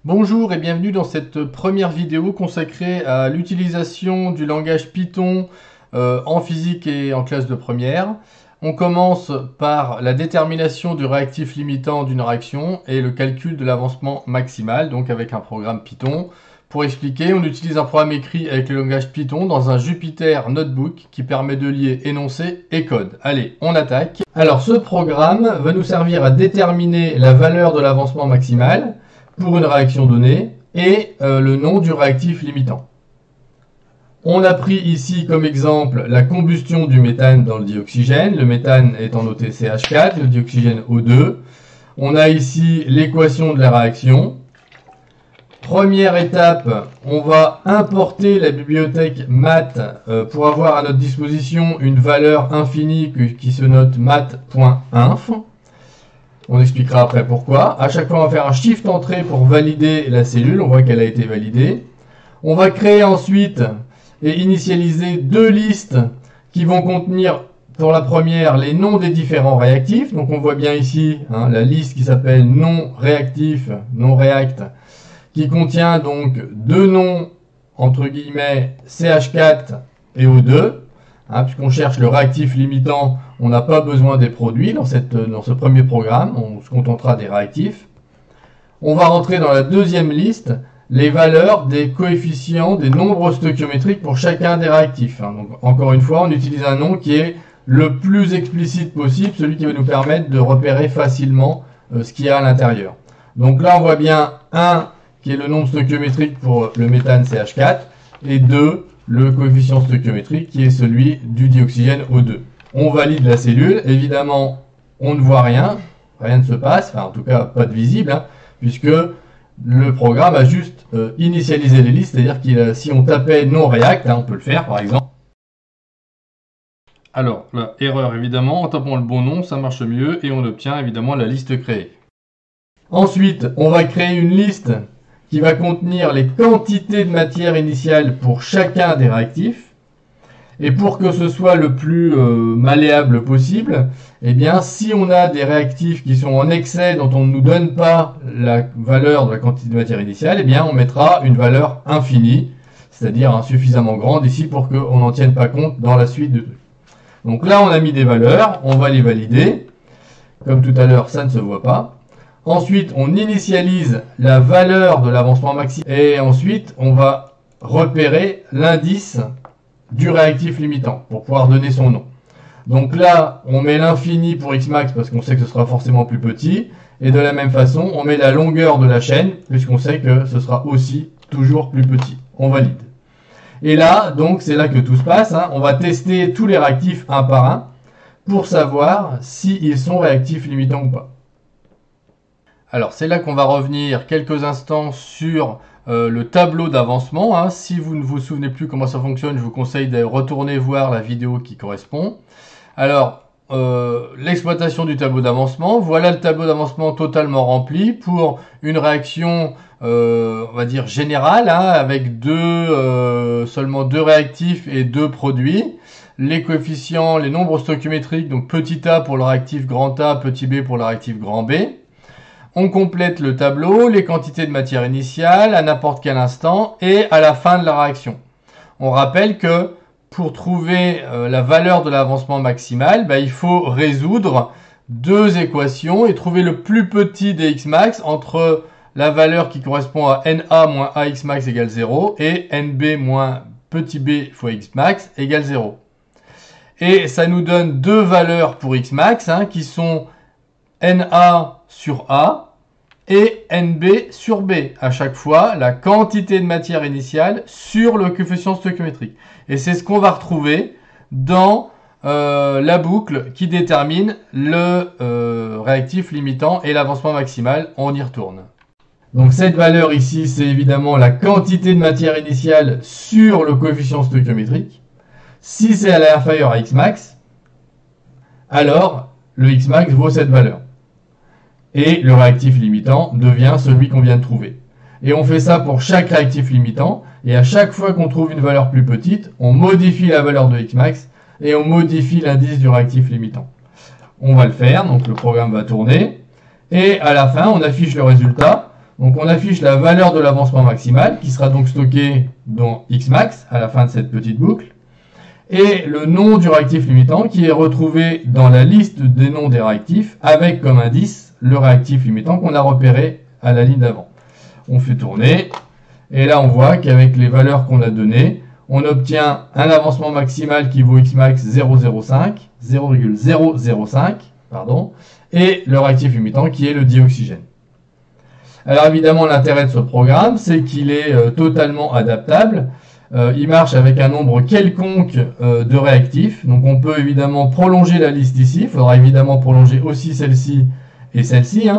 Bonjour et bienvenue dans cette première vidéo consacrée à l'utilisation du langage Python en physique et en classe de première. On commence par la détermination du réactif limitant d'une réaction et le calcul de l'avancement maximal, donc avec un programme Python. Pour expliquer, on utilise un programme écrit avec le langage Python dans un Jupyter Notebook qui permet de lier énoncé et code. Allez, on attaque. Alors ce programme va nous servir à déterminer la valeur de l'avancement maximal pour une réaction donnée et le nom du réactif limitant. On a pris ici comme exemple la combustion du méthane dans le dioxygène, le méthane étant noté CH4, le dioxygène O2. On a ici l'équation de la réaction. Première étape, on va importer la bibliothèque math pour avoir à notre disposition une valeur infinie qui se note math.inf. On expliquera après pourquoi. À chaque fois, on va faire un shift entrée pour valider la cellule. On voit qu'elle a été validée. On va créer ensuite et initialiser deux listes qui vont contenir, pour la première, les noms des différents réactifs. Donc, on voit bien ici la liste qui s'appelle non réactif, non react, qui contient donc deux noms, entre guillemets, CH4 et O2. Puisqu'on cherche le réactif limitant, on n'a pas besoin des produits dans ce premier programme, on se contentera des réactifs. On va rentrer dans la deuxième liste les valeurs des coefficients des nombres stoichiométriques pour chacun des réactifs. Donc, encore une fois, on utilise un nom qui est le plus explicite possible, celui qui va nous permettre de repérer facilement ce qu'il y a à l'intérieur. Donc là, on voit bien 1 qui est le nombre stoichiométrique pour le méthane CH4 et 2 le coefficient stoichiométrique qui est celui du dioxygène O2. On valide la cellule, évidemment on ne voit rien, rien ne se passe, enfin en tout cas pas de visible, puisque le programme a juste initialisé les listes, c'est-à-dire que si on tapait non react, on peut le faire par exemple. Alors là, erreur évidemment, en tapant le bon nom, ça marche mieux et on obtient évidemment la liste créée. Ensuite, on va créer une liste qui va contenir les quantités de matière initiale pour chacun des réactifs. Et pour que ce soit le plus malléable possible, eh bien, si on a des réactifs qui sont en excès, dont on ne nous donne pas la valeur de la quantité de matière initiale, eh bien, on mettra une valeur infinie, c'est-à-dire suffisamment grande ici pour qu'on n'en tienne pas compte dans la suite de trucs. Donc là, on a mis des valeurs, on va les valider. Comme tout à l'heure, ça ne se voit pas. Ensuite, on initialise la valeur de l'avancement maximal et ensuite, on va repérer l'indice du réactif limitant pour pouvoir donner son nom. Donc là, on met l'infini pour Xmax parce qu'on sait que ce sera forcément plus petit. Et de la même façon, on met la longueur de la chaîne puisqu'on sait que ce sera aussi toujours plus petit. On valide. Et là, donc, c'est là que tout se passe. On va tester tous les réactifs un par un pour savoir s'ils sont réactifs limitants ou pas. Alors c'est là qu'on va revenir quelques instants sur le tableau d'avancement. Si vous ne vous souvenez plus comment ça fonctionne, je vous conseille de retourner voir la vidéo qui correspond. Alors l'exploitation du tableau d'avancement, voilà le tableau d'avancement totalement rempli pour une réaction on va dire générale, avec seulement deux réactifs et deux produits. Les coefficients, les nombres stoichiométriques, donc petit a pour le réactif grand A, petit b pour le réactif grand B. On complète le tableau, les quantités de matière initiale à n'importe quel instant et à la fin de la réaction. On rappelle que pour trouver la valeur de l'avancement maximal, il faut résoudre deux équations et trouver le plus petit des Xmax entre la valeur qui correspond à NA moins AXmax égale 0 et NB moins petit b fois Xmax égale 0. Et ça nous donne deux valeurs pour Xmax qui sont NA sur A et NB sur B. À chaque fois, la quantité de matière initiale sur le coefficient stoichiométrique. Et c'est ce qu'on va retrouver dans la boucle qui détermine le réactif limitant et l'avancement maximal. On y retourne. Donc cette valeur ici, c'est évidemment la quantité de matière initiale sur le coefficient stoichiométrique. Si c'est inférieur à Xmax, alors le Xmax vaut cette valeur. Et le réactif limitant devient celui qu'on vient de trouver. Et on fait ça pour chaque réactif limitant. Et à chaque fois qu'on trouve une valeur plus petite, on modifie la valeur de Xmax et on modifie l'indice du réactif limitant. On va le faire, donc le programme va tourner. Et à la fin, on affiche le résultat. Donc on affiche la valeur de l'avancement maximal qui sera donc stockée dans Xmax à la fin de cette petite boucle. Et le nom du réactif limitant qui est retrouvé dans la liste des noms des réactifs avec comme indice le réactif limitant qu'on a repéré à la ligne d'avant. On fait tourner et là on voit qu'avec les valeurs qu'on a données, on obtient un avancement maximal qui vaut Xmax 0,005 et le réactif limitant qui est le dioxygène. Alors évidemment l'intérêt de ce programme c'est qu'il est totalement adaptable. Il marche avec un nombre quelconque de réactifs. Donc on peut évidemment prolonger la liste ici. Il faudra évidemment prolonger aussi celle-ci et celle-ci.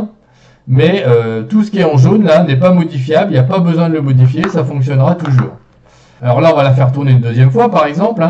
Mais tout ce qui est en jaune là n'est pas modifiable. Il n'y a pas besoin de le modifier. Ça fonctionnera toujours. Alors là on va la faire tourner une deuxième fois par exemple.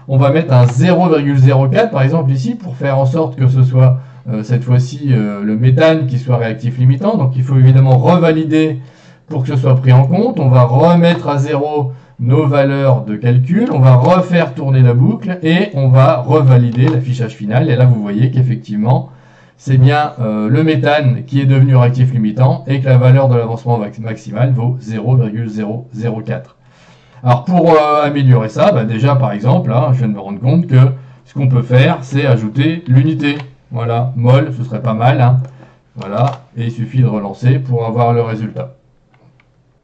On va mettre un 0,04 par exemple ici pour faire en sorte que ce soit cette fois-ci le méthane qui soit réactif limitant. Donc il faut évidemment revalider pour que ce soit pris en compte. On va remettre à 0 nos valeurs de calcul, on va refaire tourner la boucle et on va revalider l'affichage final. Et là, vous voyez qu'effectivement, c'est bien le méthane qui est devenu réactif limitant et que la valeur de l'avancement maximal vaut 0,004. Alors, pour améliorer ça, déjà, par exemple, je viens de me rendre compte que ce qu'on peut faire, c'est ajouter l'unité. Voilà, mol, ce serait pas mal. Voilà, et il suffit de relancer pour avoir le résultat.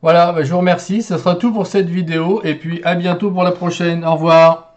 Voilà, je vous remercie, ce sera tout pour cette vidéo et puis à bientôt pour la prochaine. Au revoir.